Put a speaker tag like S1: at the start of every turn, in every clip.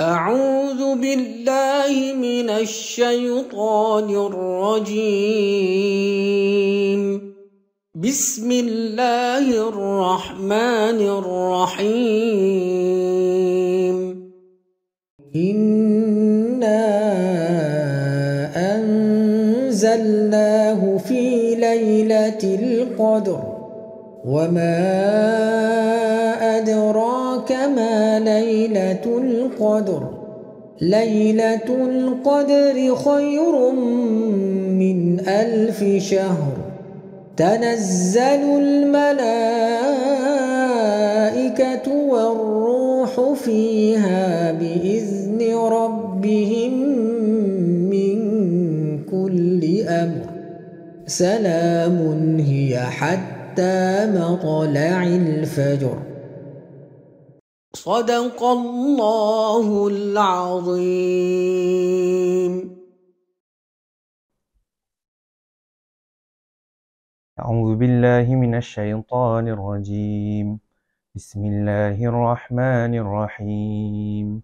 S1: أعوذ بالله من الشيطان الرجيم بسم الله الرحمن الرحيم إنا أنزلناه في ليلة القدر وما أدراك ما ليلة القدر ليلة القدر خير من 1000 شهر تنزل الملائكة والروح فيها بإذن ربهم من كل أمر سلام هي حتى مطلع الفجر صدق الله العظيم.
S2: أعوذ بالله من الشيطان الرجيم بسم الله الرحمن الرحيم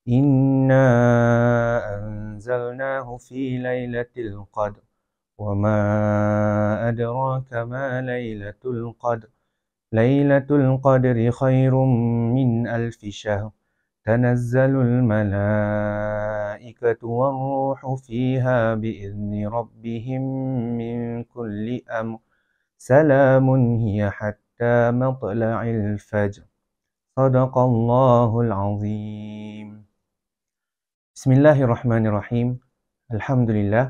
S2: إنا أنزلناه في ليلة القدر وما أدراك ما ليلة القدر ليلة القدر خير من 1000 شهر تنزل الملائكة والروح فيها بإذن ربهم من كل أمر سلام هي حتى مطلع الفجر صدق الله العظيم. بسم الله الرحمن الرحيم. الحمد لله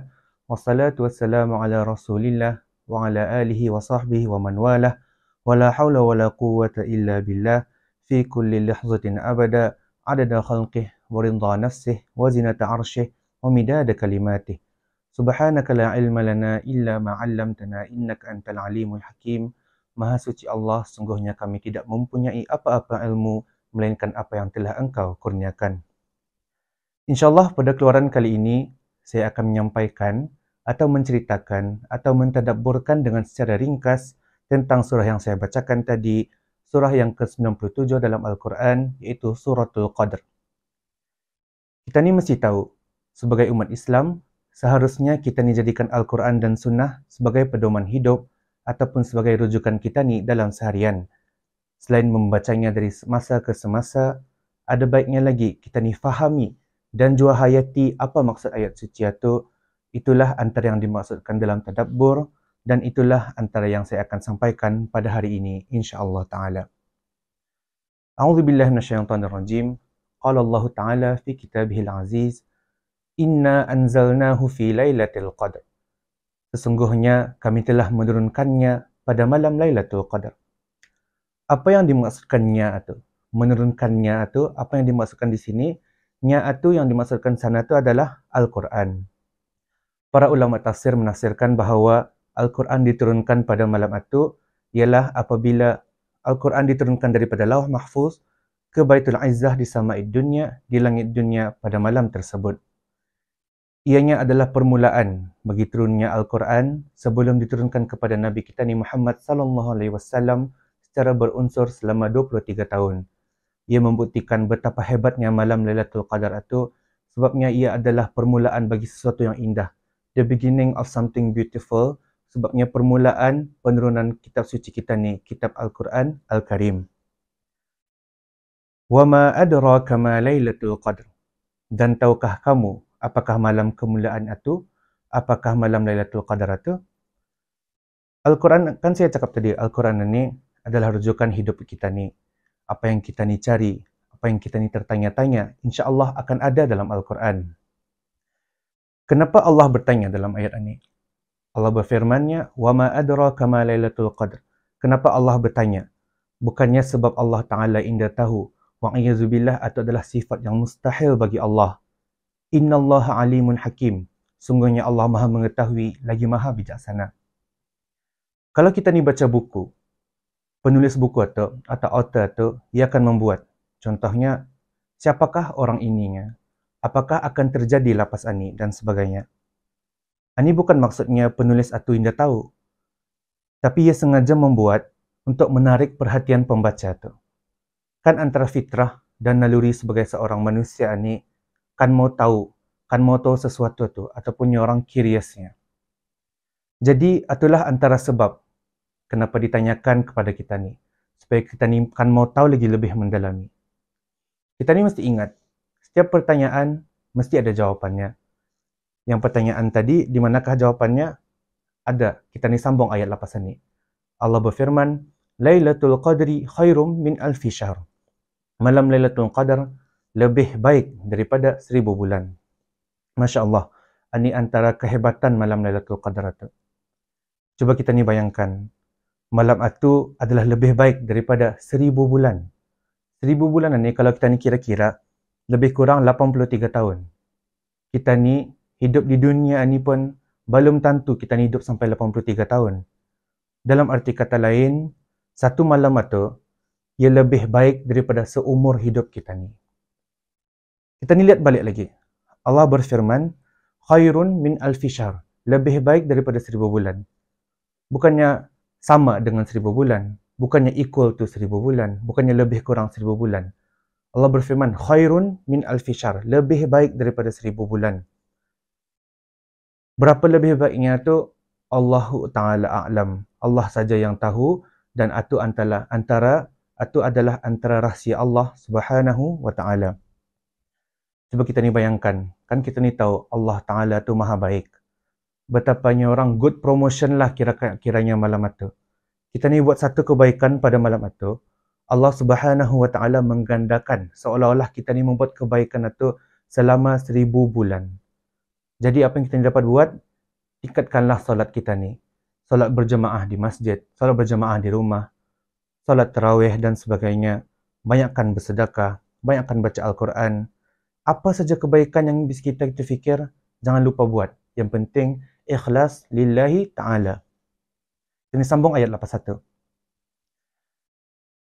S2: والصلاة والسلام على رسول الله وعلى آله وصحبه ومن والاه ولا حول ولا قوة إلا بالله في كل لحظة أبدا عدد خلقه ورضا نفسه وزنة عرشه ومداد كلماته سبحانك لا علم لنا إلا ما علمتنا إنك أنت العليم الحكيم. Maha suci Allah, sungguhnya kami tidak mempunyai apa-apa ilmu melainkan apa yang telah Engkau kurniakan. InsyaAllah pada keluaran kali ini saya akan menyampaikan atau menceritakan atau mentadabburkan dengan secara ringkas tentang surah yang saya bacakan tadi, surah yang ke-97 dalam Al-Quran, iaitu Suratul Qadr. Kita ni mesti tahu, sebagai umat Islam, seharusnya kita ni jadikan Al-Quran dan Sunnah sebagai pedoman hidup ataupun sebagai rujukan kita ni dalam seharian. Selain membacanya dari semasa ke semasa, ada baiknya lagi kita ni fahami dan jua hayati apa maksud ayat suci itu. Itulah antara yang dimaksudkan dalam tadabbur dan itulah antara yang saya akan sampaikan pada hari ini insya-Allah taala. A'udzubillahi minasyaitonirrajim. Qala Allah taala fi kitabihil aziz, "Inna anzalnahu fi lailatul qadr." Sesungguhnya kami telah menurunkannya pada malam Lailatul Qadar. Apa yang dimaksudkannya itu? Menurunkannya itu, apa yang dimaksudkan di sini? Nya itu yang dimaksudkan sana itu adalah Al-Quran. Para ulama tafsir menafsirkan bahawa Al-Quran diturunkan pada malam itu ialah apabila Al-Quran diturunkan daripada Lauh Mahfuz ke Baitul Izzah di Sama'id Dunya, di langit dunia pada malam tersebut. Ianya adalah permulaan bagi turunnya Al-Quran sebelum diturunkan kepada Nabi kita ni Muhammad sallallahu alaihi wasallam secara berunsur selama 23 tahun. Ia membuktikan betapa hebatnya malam Lailatul Qadar itu sebabnya ia adalah permulaan bagi sesuatu yang indah. The beginning of something beautiful, sebabnya permulaan penurunan kitab suci kita ni, kitab Al-Quran Al-Karim. Wa ma adraka ma Lailatul Qadr. Dan tahukah kamu apakah malam kemuliaan itu? Apakah malam Lailatul Qadar itu? Al-Quran, kan saya cakap tadi, Al-Quran ini adalah rujukan hidup kita ni. Apa yang kita ni cari, apa yang kita ni tertanya-tanya, insya-Allah akan ada dalam Al-Quran. Kenapa Allah bertanya dalam ayat ini? Allah berfirmannya, "Wa ma adraka ma Lailatul Qadr." Kenapa Allah bertanya? Bukannya sebab Allah Ta'ala indah tahu. Wa'iyyazubillah itu adalah sifat yang mustahil bagi Allah. Innallaha alimun hakim. Sungguhnya Allah maha mengetahui lagi maha bijaksana. Kalau kita ni baca buku, penulis buku atau author itu, ia akan membuat. Contohnya, siapakah orang ininya? Apakah akan terjadi lapas ani dan sebagainya. Ini bukan maksudnya penulis itu tidak tahu. Tapi ia sengaja membuat untuk menarik perhatian pembaca itu. Kan antara fitrah dan naluri sebagai seorang manusia ni kan mau tahu sesuatu tu ataupun orang curiousnya. Jadi itulah antara sebab kenapa ditanyakan kepada kita ni, supaya kita ni kan mau tahu lagi lebih mendalami. Kita ni mesti ingat, setiap pertanyaan mesti ada jawapannya. Yang pertanyaan tadi, di manakah jawapannya? Ada. Kita ni sambung ayat lapasan ni. Allah berfirman, Lailatul Qadri khairum min alfi syahr. Malam Lailatul Qadar lebih baik daripada 1000 bulan. Masya Allah. Ini antara kehebatan malam Lailatul Qadar itu. Cuba kita ni bayangkan. Malam itu adalah lebih baik daripada 1000 bulan. 1000 bulan ni kalau kita ni kira-kira, lebih kurang 83 tahun. Kita ni hidup di dunia ni pun belum tentu kita ni hidup sampai 83 tahun. Dalam arti kata lain, satu malam itu, ia lebih baik daripada seumur hidup kita ni. Kita ni lihat balik lagi. Allah berfirman, khairun min alfi syahr. Lebih baik daripada 1000 bulan. Bukannya sama dengan 1000 bulan. Bukannya equal to 1000 bulan. Bukannya lebih kurang 1000 bulan. Allah berfirman, khairun min alfi syahr. Lebih baik daripada 1000 bulan. Berapa lebih baiknya tu? Allahu Ta'ala a'lam. Allah saja yang tahu. Dan itu adalah antara rahsia Allah Subhanahu wa Ta'ala. Cuba kita ni bayangkan. Kan kita ni tahu Allah Ta'ala tu maha baik. Betapanya orang good promotion lah kiranya malam itu. Kita ni buat satu kebaikan pada malam itu, Allah Subhanahu wa Ta'ala menggandakan seolah-olah kita ni membuat kebaikan itu selama 1000 bulan. Jadi apa yang kita ni dapat buat? Tingkatkanlah solat kita ni. Solat berjemaah di masjid, solat berjemaah di rumah, solat tarawih dan sebagainya. Banyakkan bersedekah, banyakkan baca Al-Quran. Apa saja kebaikan yang bisa kita fikir, jangan lupa buat. Yang penting, ikhlas lillahi ta'ala. Ini sambung ayat 81.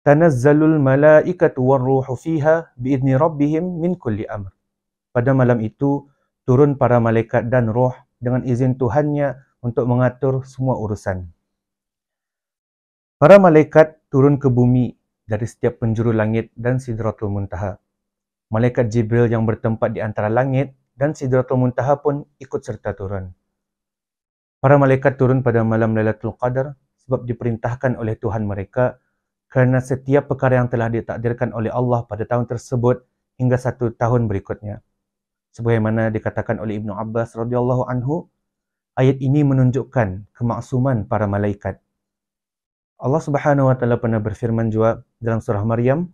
S2: Tanazzalul malaikatu warruhu fiha biidni rabbihim min kulli amr. Pada malam itu, turun para malaikat dan roh dengan izin Tuhannya untuk mengatur semua urusan. Para malaikat turun ke bumi dari setiap penjuru langit dan Sidratul Muntaha. Malaikat Jibril yang bertempat di antara langit dan Sidratul Muntaha pun ikut serta turun. Para malaikat turun pada malam Lailatul Qadar sebab diperintahkan oleh Tuhan mereka kerana setiap perkara yang telah ditakdirkan oleh Allah pada tahun tersebut hingga 1 tahun berikutnya. Sebagaimana dikatakan oleh Ibnu Abbas radhiyallahu anhu, ayat ini menunjukkan kemaksuman para malaikat. Allah Subhanahu wa Ta'ala pernah berfirman juga dalam surah Maryam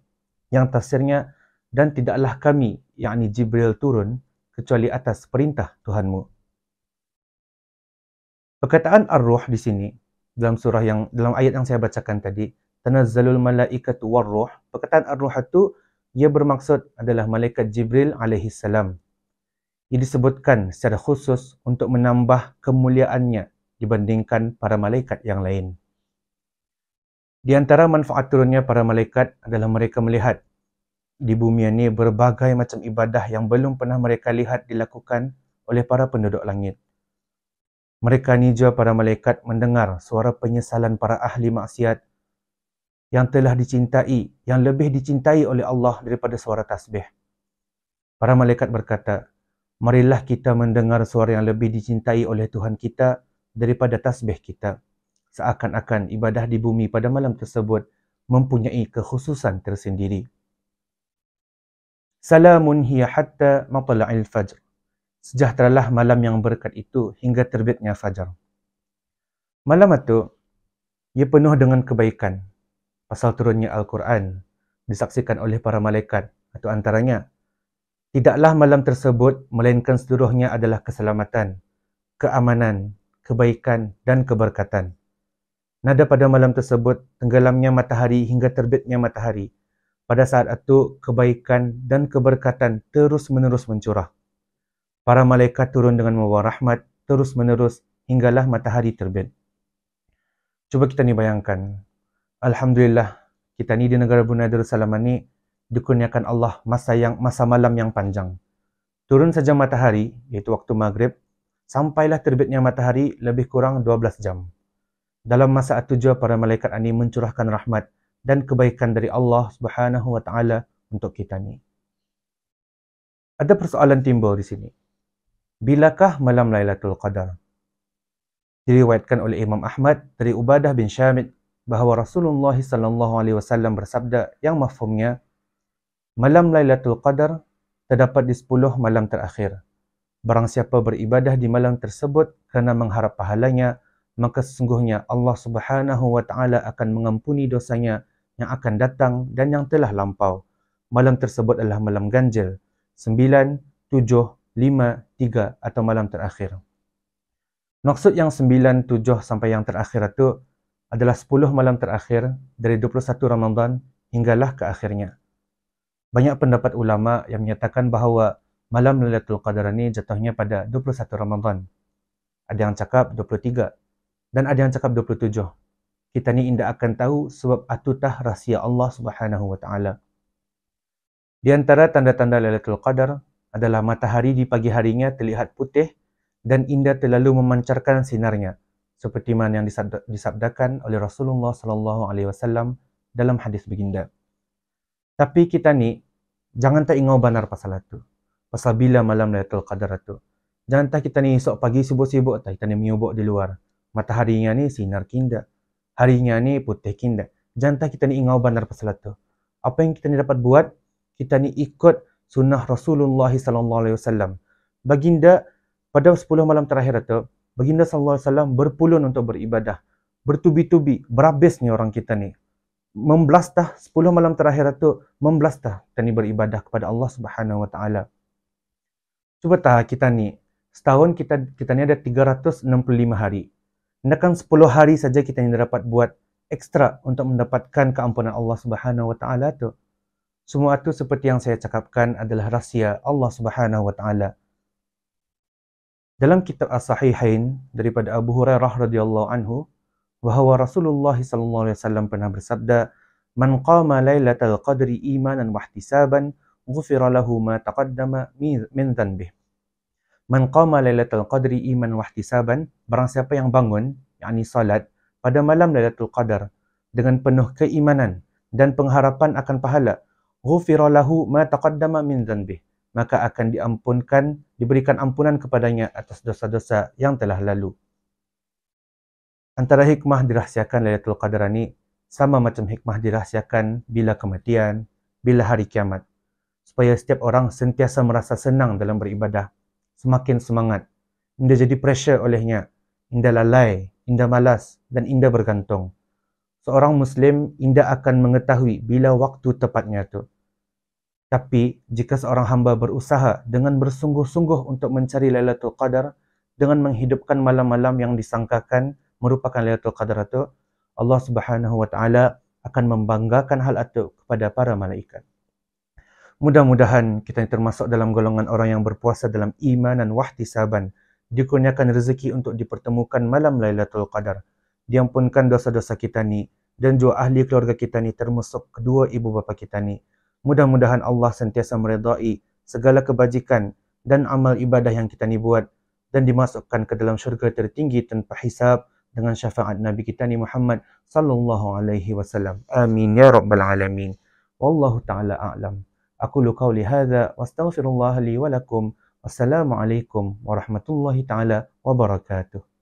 S2: yang tafsirnya, dan tidaklah kami, yakni Jibril turun kecuali atas perintah Tuhanmu. Perkataan ar-ruh di sini dalam ayat yang saya bacakan tadi, tanazzalul malaikatu war-ruh. Perkataan ar-ruh itu ia bermaksud adalah malaikat Jibril alaihi salam. Ia disebutkan secara khusus untuk menambah kemuliaannya dibandingkan para malaikat yang lain. Di antara manfaat turunnya para malaikat adalah mereka melihat di bumi ini berbagai macam ibadah yang belum pernah mereka lihat dilakukan oleh para penduduk langit. Mereka ni juga para malaikat mendengar suara penyesalan para ahli maksiat yang telah dicintai, yang lebih dicintai oleh Allah daripada suara tasbih. Para malaikat berkata, marilah kita mendengar suara yang lebih dicintai oleh Tuhan kita daripada tasbih kita. Seakan-akan ibadah di bumi pada malam tersebut mempunyai kekhususan tersendiri. Salamun hiya hatta matla'il fajr. Sejahteralah malam yang berkat itu hingga terbitnya fajar. Malam itu, ia penuh dengan kebaikan. Pasal turunnya Al-Quran disaksikan oleh para malaikat. Atau antaranya, tidaklah malam tersebut melainkan seluruhnya adalah keselamatan, keamanan, kebaikan dan keberkatan. Nada pada malam tersebut, tenggelamnya matahari hingga terbitnya matahari. Pada saat itu, kebaikan dan keberkatan terus-menerus mencurah. Para malaikat turun dengan membawa rahmat terus-menerus hinggalah matahari terbit. Cuba kita ni bayangkan. Alhamdulillah, kita ni di negara Brunei Darussalam ni dikurniakan Allah masa malam yang panjang. Turun saja matahari, iaitu waktu maghrib, sampailah terbitnya matahari lebih kurang 12 jam. Dalam masa itu juga para malaikat ini mencurahkan rahmat dan kebaikan dari Allah Subhanahu wa Ta'ala untuk kita ni. Ada persoalan timbul di sini. Bilakah malam Lailatul Qadar? Diriwayatkan oleh Imam Ahmad dari Ubadah bin Syamit bahawa Rasulullah SAW bersabda yang mafhumnya, malam Lailatul Qadar terdapat di 10 malam terakhir. Barang siapa beribadah di malam tersebut kerana mengharap pahalanya, maka sesungguhnya Allah Subhanahu wa taala akan mengampuni dosanya yang akan datang dan yang telah lampau. Malam tersebut adalah malam ganjil, 9, 7, 5, 3 atau malam terakhir. Maksud yang 9, 7 sampai yang terakhir itu adalah 10 malam terakhir dari 21 Ramadan hinggalah ke akhirnya. Banyak pendapat ulama yang menyatakan bahawa malam Lailatul Qadar ini jatuhnya pada 21 Ramadan. Ada yang cakap 23 dan ada yang cakap 27. Kita ni tidak akan tahu sebab atutah rahsia Allah Subhanahu wa taala. Di antara tanda-tanda Lailatul Qadar adalah matahari di pagi harinya terlihat putih dan indah terlalu memancarkan sinarnya, seperti mana yang disabdakan oleh Rasulullah SAW dalam hadis baginda. Tapi kita ni jangan tak ingau benar pasal itu. Pasal bila malam Lailatul Qadar itu. Jangan tak kita ni esok pagi sibuk-sibuk tak kita ni menyubuk di luar. Mataharinya ni sinar kinda. Harinya ni putih kinda. Jangan tak kita ni ingau benar pasal itu. Apa yang kita ni dapat buat? Kita ni ikut sunnah Rasulullah SAW. Baginda pada 10 malam terakhir itu, Baginda SAW berpulun untuk beribadah. Bertubi-tubi, berhabisnya orang kita ni. Memblastah 10 malam terakhir itu, memblastah kita ni beribadah kepada Allah Subhanahu wa taala. Cuba tak kita ni, setahun kita ni ada 365 hari. Hendakkan 10 hari saja kita ni dapat buat ekstra untuk mendapatkan keampunan Allah Subhanahu wa taala tu. Semua itu seperti yang saya cakapkan adalah rahsia Allah Subhanahu wa taala. Dalam kitab As-Sahihain daripada Abu Hurairah radhiyallahu anhu, bahawa Rasulullah SAW pernah bersabda, "Man qama lailatal qadri imanan wa ihtisaban, ghufira lahu ma taqaddama min dhanbih." Man qama lailatal qadri imanan wa ihtisaban, barang siapa yang bangun, yakni salat pada malam Lailatul Qadar dengan penuh keimanan dan pengharapan akan pahala, ghufira lahu ma taqaddama min dhanbih, maka akan diberikan ampunan kepadanya atas dosa-dosa yang telah lalu. Antara hikmah dirahsiakan Lailatul Qadar ini sama macam hikmah dirahsiakan bila kematian, bila hari kiamat. Supaya setiap orang sentiasa merasa senang dalam beribadah, semakin semangat, indah jadi pressure olehnya, indah lalai, indah malas dan indah bergantung. Seorang Muslim indah akan mengetahui bila waktu tepatnya itu. Tapi, jika seorang hamba berusaha dengan bersungguh-sungguh untuk mencari Lailatul Qadar, dengan menghidupkan malam-malam yang disangkakan merupakan Lailatul Qadar itu, Allah Subhanahu wa taala akan membanggakan hal itu kepada para malaikat. Mudah-mudahan kita termasuk dalam golongan orang yang berpuasa dalam iman dan wahtisaban, dikurniakan rezeki untuk dipertemukan malam Lailatul Qadar, diampunkan dosa-dosa kita ni, dan juga ahli keluarga kita ni termasuk kedua ibu bapa kita ni. Mudah-mudahan Allah sentiasa meredai segala kebajikan dan amal ibadah yang kita ni buat dan dimasukkan ke dalam syurga tertinggi tanpa hisab dengan syafaat Nabi kita ni Muhammad sallallahu alaihi wasallam. Amin ya rabbal alamin. Wallahu taala a'lam. Aqulu qawli hadza wa astaghfirullah li wa lakum. Wassalamu alaikum warahmatullahi taala wabarakatuh.